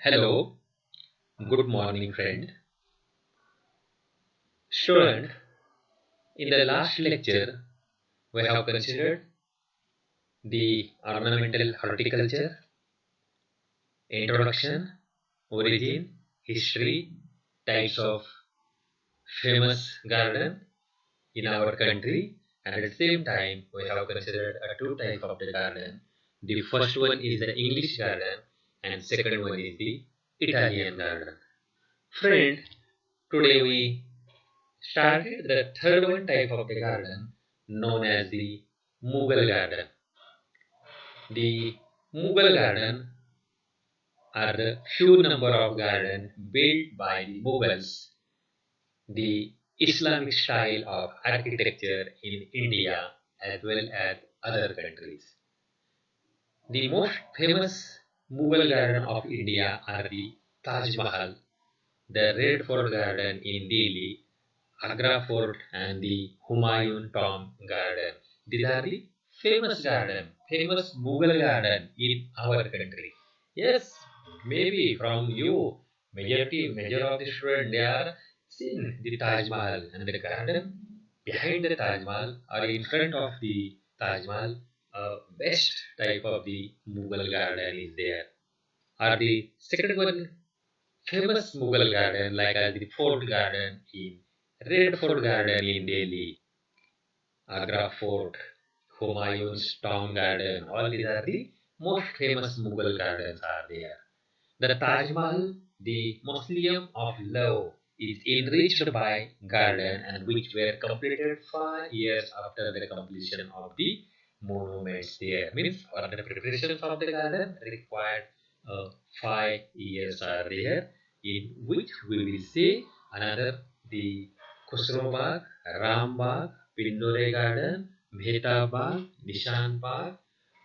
Hello, good morning, friend. Student, in the last lecture, we have considered the ornamental horticulture, introduction, origin, history, types of famous garden in our country, and at the same time, we have considered two types of the garden. The first one is the English garden, and second one is the Italian garden. Friend, today we started the third one type of the garden known as the Mughal garden. The Mughal garden are the few number of gardens built by the Mughals, the Islamic style of architecture in India as well as other countries. The most famous Mughal garden of India are the Taj Mahal, the Red Fort Garden in Delhi, Agra Fort and the Humayun Tomb Garden. These are the famous garden, famous Mughal garden in our country. Yes, maybe from you, major of the students they are seen the Taj Mahal and the garden behind the Taj Mahal or in front of the Taj Mahal. Best type of the Mughal garden is there. Or the second one famous Mughal garden like the Fort Garden in Red Fort Garden in Delhi, Agra Fort, Humayun's Tomb Garden, all these are the most famous Mughal gardens are there. The Taj Mahal, the mausoleum of love, is enriched by garden and which were completed 5 years after the completion of the monuments there. Means for the preparations of the garden required 5 years are there in which we will see another the Khusro Bagh, Ram Bagh, Pindore Garden, Mehta Bagh, Nishan Bagh.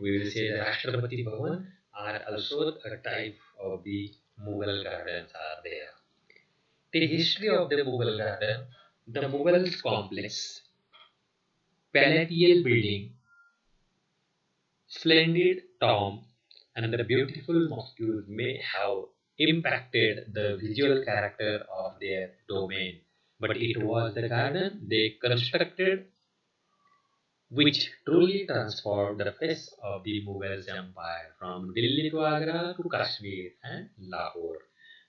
We will say the Rashtrapati Bhavan are also a type of the Mughal gardens are there. The history of the Mughal garden, the Mughal complex, palatial building, splendid tomb, and the beautiful mosques may have impacted the visual character of their domain. But it was the garden they constructed which truly transformed the face of the Mughal Empire from Delhi to Agra to Kashmir and Lahore.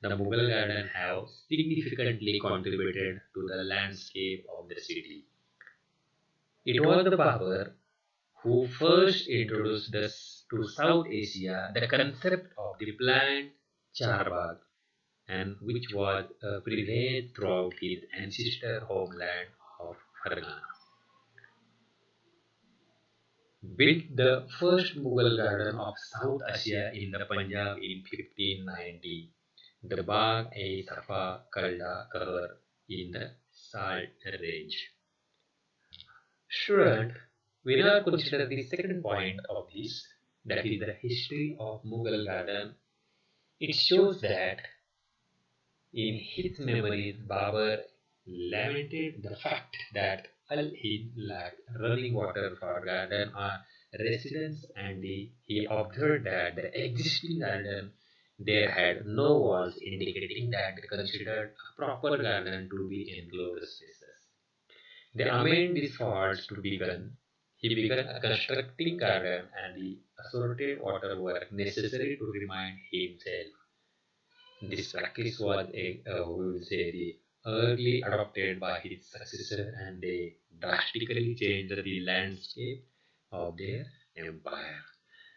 The Mughal garden have significantly contributed to the landscape of the city. It was the Babur who first introduced this to South Asia the concept of the planned charbagh and which was prevalent throughout his ancestor homeland of Fargana. Built the first Mughal garden of South Asia in the Punjab in 1590. The Bagh-e-Safa Kalda Kahar in the Salt range. Student, we now consider the second point of this, that is the history of Mughal garden. It shows that in his memories, Babur lamented the fact that Al-Hind lacked running water for garden or residents and he observed that the existing garden there had no walls indicating that they considered a proper garden to be enclosed spaces. They amend these faults to begin. He began a constructing garden and the assorted water work necessary to remind himself. This practice was we will say, the early adopted by his successor and they drastically changed the landscape of their empire.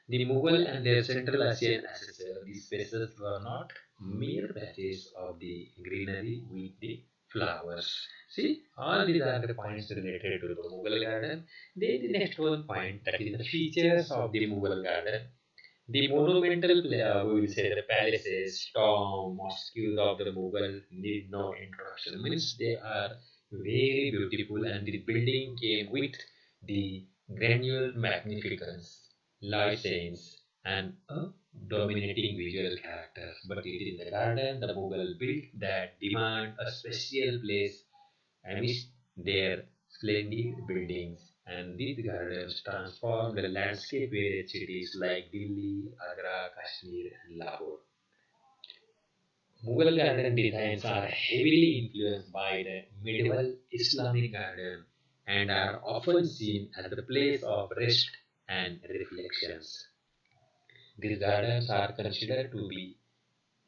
The Mughal and their Central Asian successor, these spaces were not mere patches of the greenery with the flowers. See, all these are the points related to the Mughal garden. Then the next one point that is the features of the Mughal garden. The monumental, we will say the palaces, tomb, mosques of the Mughal need no introduction. Means they are very beautiful and the building came with the granular magnificence, license, and a dominating visual character. But it is the garden the Mughal built that demand a special place amidst their splendid buildings, and these gardens transformed the landscape various cities like Delhi, Agra, Kashmir, and Lahore. Mughal garden designs are heavily influenced by the medieval Islamic garden and are often seen as the place of rest and reflections. These gardens are considered to be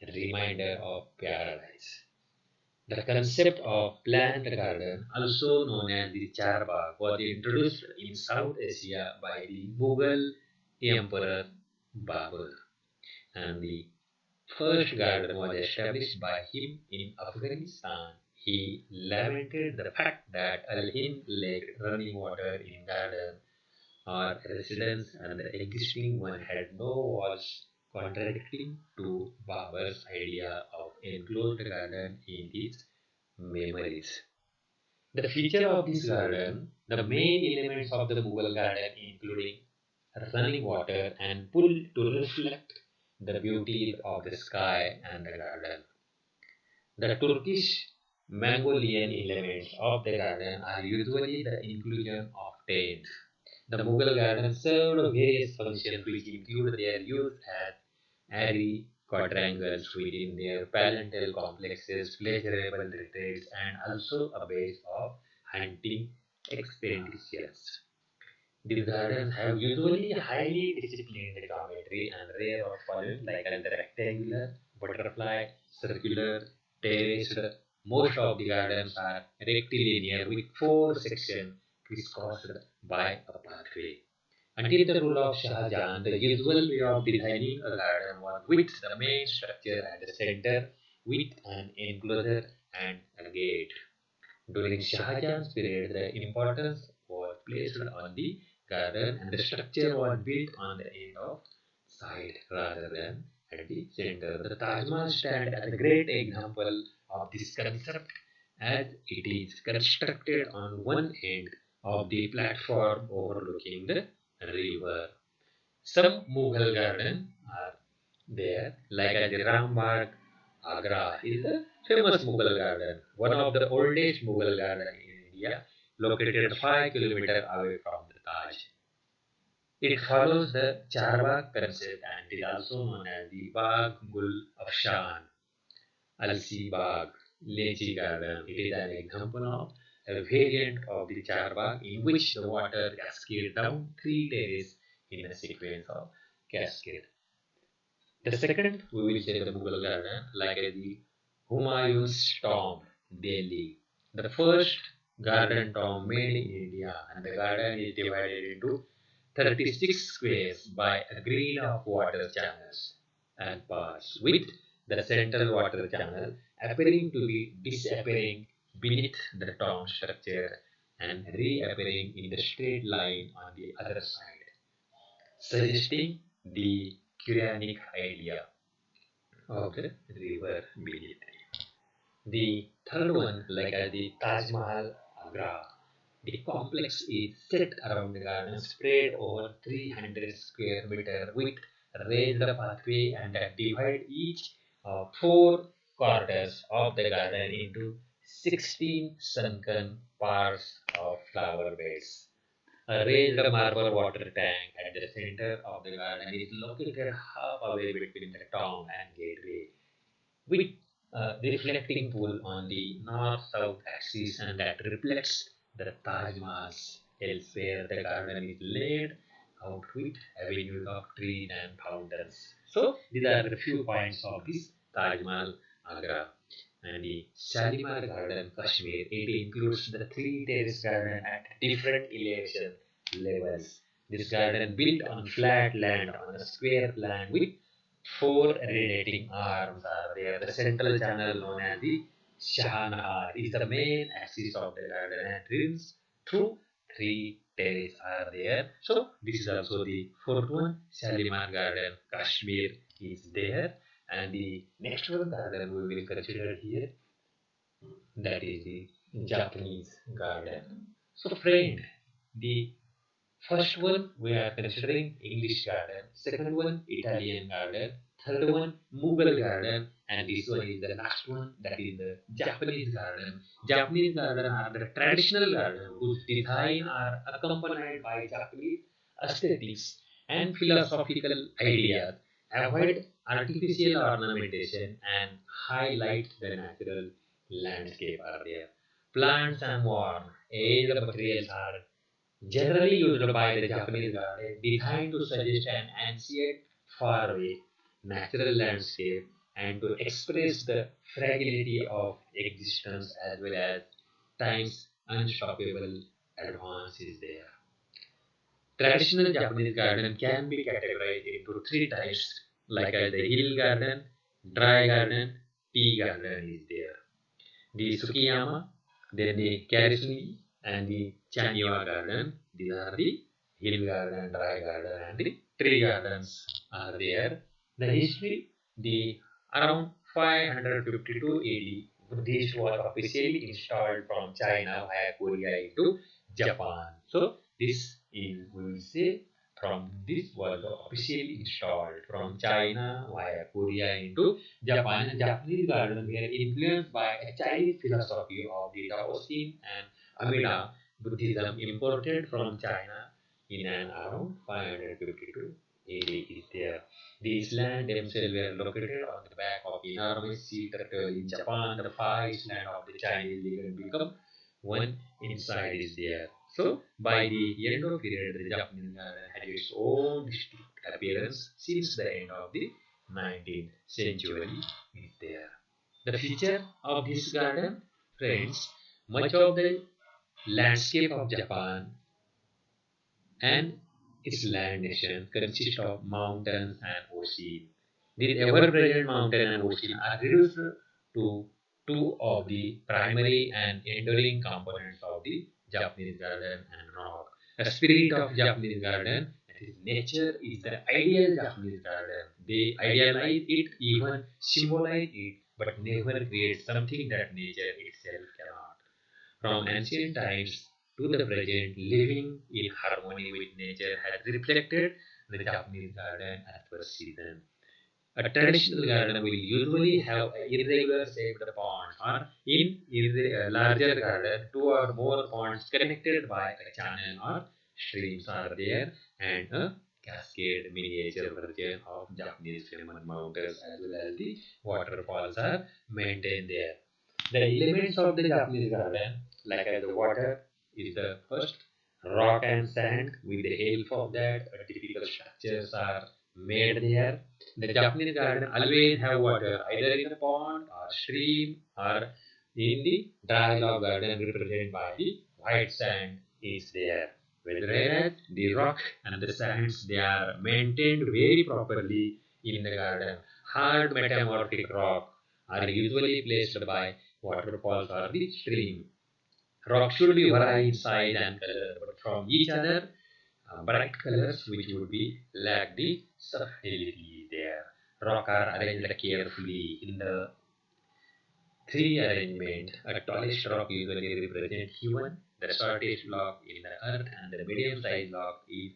a reminder of paradise. The concept of planned garden, also known as the charbagh, was introduced in South Asia by the Mughal Emperor Babur, and the first garden was established by him in Afghanistan. He lamented the fact that Al-Hind lacked running water in garden or residence and the existing one had no walls, contradicting to Babur's idea of enclosed garden in his memories. The feature of this garden, the main elements of the Mughal garden including running water and pool to reflect the beauty of the sky and the garden. The Turkish Mongolian elements of the garden are usually the inclusion of tents. The Mughal garden served various functions which include their use as airy quadrangles within their parental complexes, pleasurable retreats, and also a base of hunting expeditions. These gardens have usually highly disciplined geometry and rare of columns like the rectangular, butterfly, circular, terraced. Most of the gardens are rectilinear with four sections crisscrossed by a pathway. Until the rule of Shah Jahan, the usual way of designing a garden was with the main structure at the center with an enclosure and a gate. During Shah Jahan's period, the importance was placed on the garden and the structure was built on the end of side rather than at the center. The Taj Mahal stands as a great example of this concept as it is constructed on one end of the platform overlooking the river. Some Mughal gardens are there, like at the Rambagh, Agra is the famous Mughal garden, one of the oldest Mughal gardens in India, located 5 kilometers away from the Taj. It follows the Charbagh concept and is also known as the Bagh Gul Afshan, Alsi Bagh, Lechi Garden. It is an example of a variant of the Charbagh in which the water cascades down three terraces in a sequence of cascade. The second, we will say the Mughal garden, like the Humayun's tomb, Delhi. The first garden tomb made in India, and the garden is divided into 36 squares by a grid of water channels and paths, with the central water channel appearing to be disappearing beneath the tomb structure and reappearing in the straight line on the other side, suggesting the Quranic idea of the river beneath. The third one, like the Taj Mahal Agra, the complex is set around the garden, spread over 300 square meter with raised pathway and divide each of four quarters of the garden into 16 sunken parts of flower beds. A raised marble water tank at the center of the garden is located half away between the tomb and gateway, with the reflecting pool on the north-south axis and that reflects the Taj Mahal. Elsewhere, the garden is laid out with avenues of trees and fountains. So, these are the few points of this Taj Mahal Agra. And the Shalimar Garden, Kashmir, it includes the three terrace garden at different elevation levels. This garden built on flat land on a square plan with four radiating arms are there. The central channel known as the Shahanahar is the main axis of the garden and runs through three terraces are there. So this is also the fourth one. Shalimar Garden, Kashmir is there. And the next one garden we will consider here, that is the Japanese garden. So friend, the first one we are considering English garden, second one Italian garden, third one Mughal garden, and this one is the last one, that is the Japanese garden. Japanese garden are the traditional garden whose design are accompanied by Japanese aesthetics and philosophical ideas. Avoid artificial ornamentation and highlight the natural landscape are there. Plants and warm, aged materials are generally used by the Japanese garden, designed to suggest an ancient, faraway natural landscape and to express the fragility of existence as well as time's unstoppable advance is there. Traditional Japanese garden can be categorized into three types, like as the hill garden, dry garden, tea garden is there. The Tsukiyama, then the Karasumi, and the Chanyiwa garden. These are the hill garden, dry garden, and the tree gardens are there. The history, the around 552 AD, Buddhist was officially installed from China via Korea into Japan. So this is, we will say, from this was officially installed from China via Korea into Japan. And Japanese gardens were influenced by a Chinese philosophy of the Taoism and Amida Buddhism imported from China in and around 552 AD is there. These lands themselves were located on the back of enormous sea turtle in Japan. The far east land of the Chinese legend become one inside is there. So, by the Edo period, the Japanese garden had its own distinct appearance since the end of the 19th century is there. The feature of this garden, friends, much of the landscape of Japan and its land nation consist of mountains and ocean. These ever-present mountain and ocean are reduced to two of the primary and enduring components of the Japanese garden and rock. The spirit of Japanese garden, that is nature, is the ideal Japanese garden. They idealize it, even symbolize it, but never create something that nature itself cannot. From ancient times to the present, living in harmony with nature has reflected the Japanese garden as per season. A traditional garden will usually have a irregular shaped pond, or in a larger garden, two or more ponds connected by a channel or streams are there, and a cascade miniature version of Japanese famous mountains as well as the waterfalls are maintained there. The elements of the Japanese garden, like as the water, is the first rock and sand. With the help of that, typical structures are made there. The Japanese garden always have water, either in a pond or stream or in the dry log garden represented by the white sand is there. Whereas the rock and the sands they are maintained very properly in the garden. Hard metamorphic rock are usually placed by waterfalls or the stream. Rock should be vary in size and color, but from each other, bright colors which would be lack the subtlety there. Rock are arranged carefully in the three arrangement. A tallest rock usually represents human, the shortest rock in the earth, and the medium-sized rock is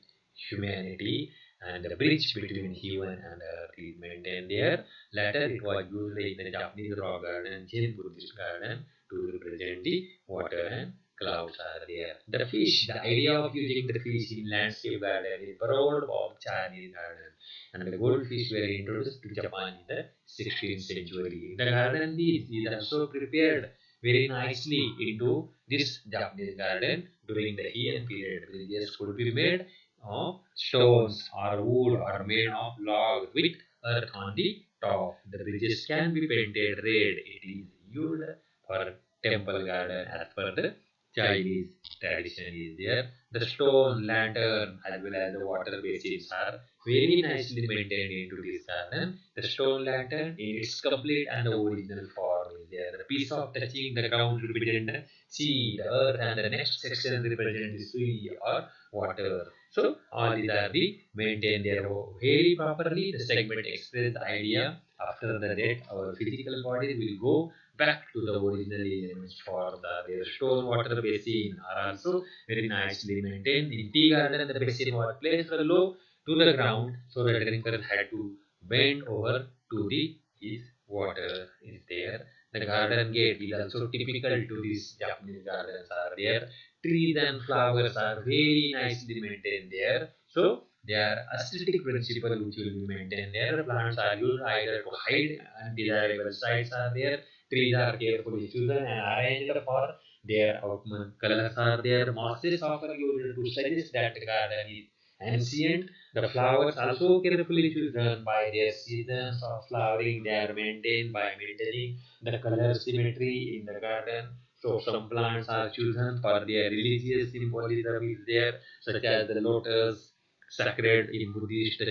humanity. And the bridge between human and earth is maintained there. Later, it was used in the Japanese rock garden, Zen Buddhist garden, to represent the water and clouds are there. The fish, the idea of using the fish in landscape garden is borrowed from Chinese garden, and the goldfish were introduced to Japan in the 16th century. The garden is also prepared very nicely into this Japanese garden during the Heian period. Bridges could be made of stones or wood or made of logs with earth on the top. The bridges can be painted red. It is used for temple garden as per the Chinese tradition is there. The stone lantern as well as the water basins are very nicely maintained into this garden. The stone lantern in its complete and the original form is there. The piece of touching the ground represent the sea, the earth, and the next section represent the sea or water. So all these are the maintained there very properly. The segment express the idea after the death our physical body will go back to the original elements for their stone water basin are also very nicely maintained. In tea garden, the basin was placed low to the ground so the drinkers had to bend over to the his water is there. The garden gate is also typical to these Japanese gardens are there. Trees and flowers are very nicely maintained there. So They are aesthetic principle which will be maintained. Their plants are used either to hide undesirable sites are there. Trees are carefully chosen and arranged for their outcome. Colors are there. Mosses often used to suggest that the garden is ancient. The flowers also carefully chosen by their seasons of flowering. They are maintained by maintaining the color symmetry in the garden. So some plants are chosen for their religious symbolism is there, such as the lotus, sacred in Buddhist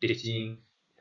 teaching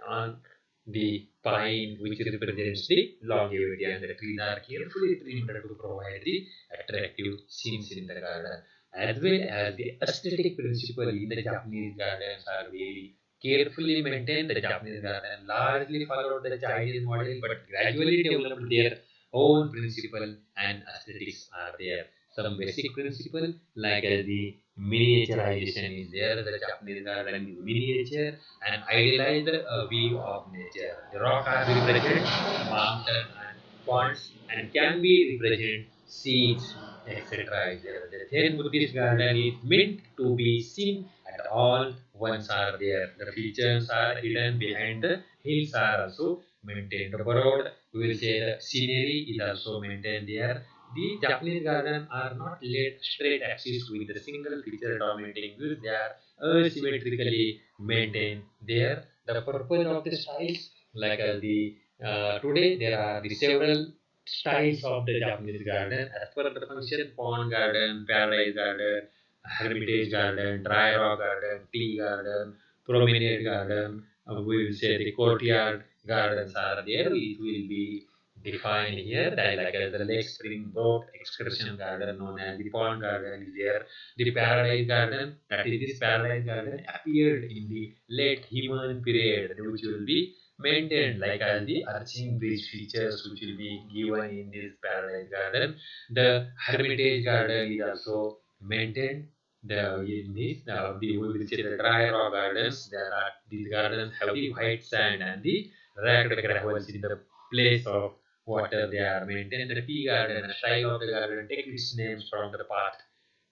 on the pine, which represents the longevity, and the trees are carefully trimmed to provide the attractive scenes in the garden, as well as the aesthetic principle in the Japanese gardens are very carefully maintained. The Japanese garden largely followed the Chinese model, but gradually developed their own principle and aesthetics are there. Some basic principle like the miniaturization is there. The Japanese garden is miniature and idealized view of nature. The rock are represent mountain and ponds and can be represent seeds, etc. is there. The Zen Buddhist garden is meant to be seen at all once are there. The features are hidden behind the hills are also maintained. The road, we will say the scenery is also maintained there. The Japanese garden are not laid straight axis with a single feature dominating views. They are asymmetrically maintained there. The purpose of the styles, like today there are the several styles of the Japanese garden as per the function: pond garden, paradise garden, hermitage garden, dry rock garden, tea garden, promenade garden. We will say the courtyard gardens are there. It will be defined here that like as the lake spring boat excursion garden known as the pond garden is there. The paradise garden, that is this paradise garden appeared in the late Human period, which will be maintained like as the arching bridge features which will be given in this paradise garden. The hermitage garden is also maintained. The in this the we will say the dry rock gardens. There are these gardens have the white sand and the ragged gravels in the place of water. They are maintained. The tea garden, the style of the garden, take its names from the path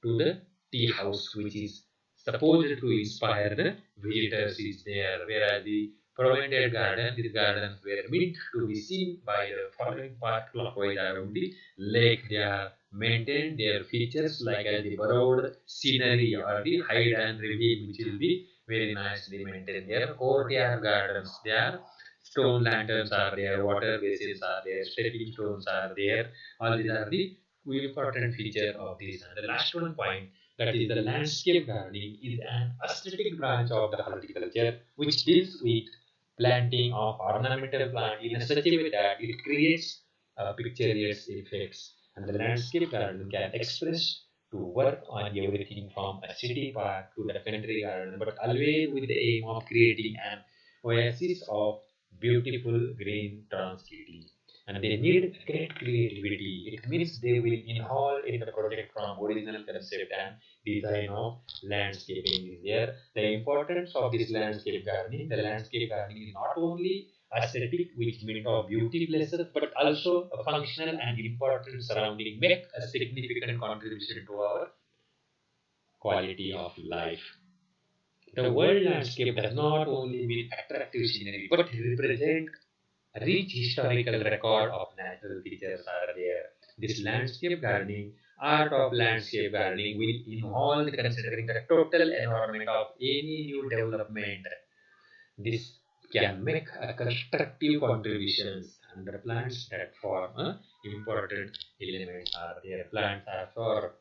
to the tea house, which is supposed to inspire the visitors is there. Whereas the promenade garden, these gardens were meant to be seen by the following path clockwise around the lake. They are maintained their features like as the borrowed scenery or the hide and reveal, which will be very nicely maintained. Their courtyard gardens, they are stone lanterns are there, water basins are there, stepping stones are there. All these are the important feature of this. And the last one point, that is the landscape gardening, is an aesthetic branch of the horticulture which deals with planting of ornamental plant in such a way that it creates picturesque effects. And the landscape garden can express to work on everything from a city park to the country garden, but always with the aim of creating an oasis of beautiful green tranquility. And they need great creativity. It means they will involve in the project from original concept and design of landscaping is there. The importance of this landscape gardening, the landscape gardening is not only aesthetic, which means of beauty places, but also a functional and important surrounding, make a significant contribution to our quality of life. The world landscape does not only mean attractive scenery, but represent a rich historical record of natural features are there. This landscape gardening, art of landscape gardening, will involve considering the total environment of any new development. This can make a constructive contributions, and the plants that form a important elements are there. Plants absorb,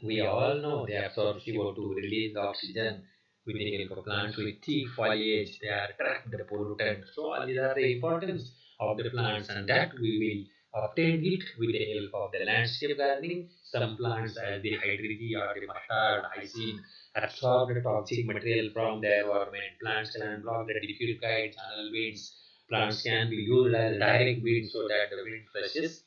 we all know they absorb CO2, release oxygen with the help of plants with thick foliage. They are trap the pollutant. So all these are the importance of the plants, and that we will obtain it with the help of the landscape gardening. Some plants as the hydrigi or the mustard, hycine absorb the toxic material from the environment. Plants can block the diffuse guide channel winds. Plants can be used as direct wind so that the wind flushes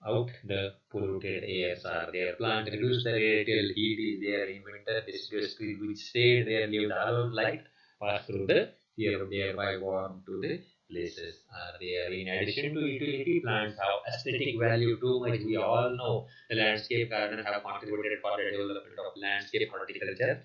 out the polluted airs are there. Plant reduce the radial heat is there in winter. Deciduous tree which stayed there lived allowed light pass through the air thereby warm to the places are there. In addition to utility, plants have aesthetic value too much. We all know the landscape garden have contributed for the development of landscape horticulture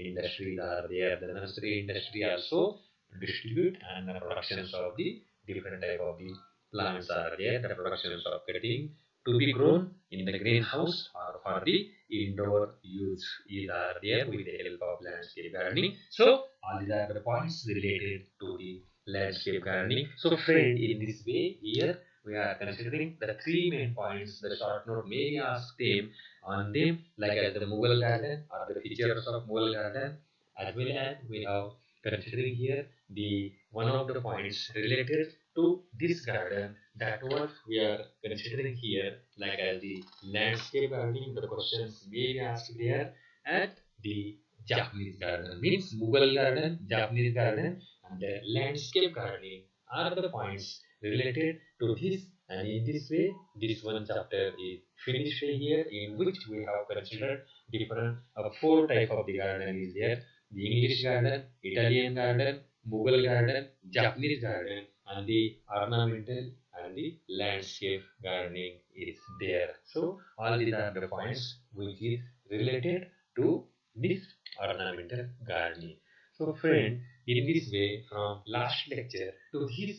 industries are there. The nursery industry also distribute and the productions of the different type of the plants are there. The productions of cutting to be grown in the greenhouse or for the indoor use is are there with the help of landscape gardening. So all these are the points related to the landscape gardening. So friend, in this way here we are considering the three main points. The short note may be asked them on them like as the Mughal garden or the features of Mughal garden, as well as we have considering here the one of the points related to this garden, that what we are considering here like as the landscape gardening. The questions may be asked there at the Japanese garden, means Mughal garden, Japanese garden, and the landscape gardening are the points related to this. And in this way, this one chapter is finished here, in which we have considered different four type of the garden is there: the English garden, Italian garden, Mughal garden, Japanese garden, and the ornamental and the landscape gardening is there. So all these are the points which is related to this ornamental gardening. So friend, in this way, from last lecture to this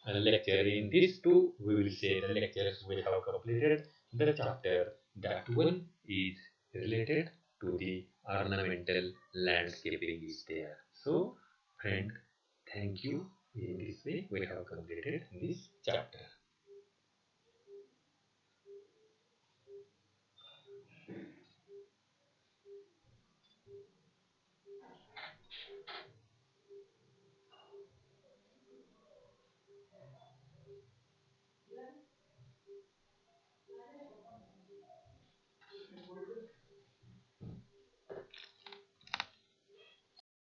lecture, in these two, we will say the lectures we have completed the chapter. That one is related to the ornamental landscaping is there. So friend, thank you. In this way, we have completed this chapter.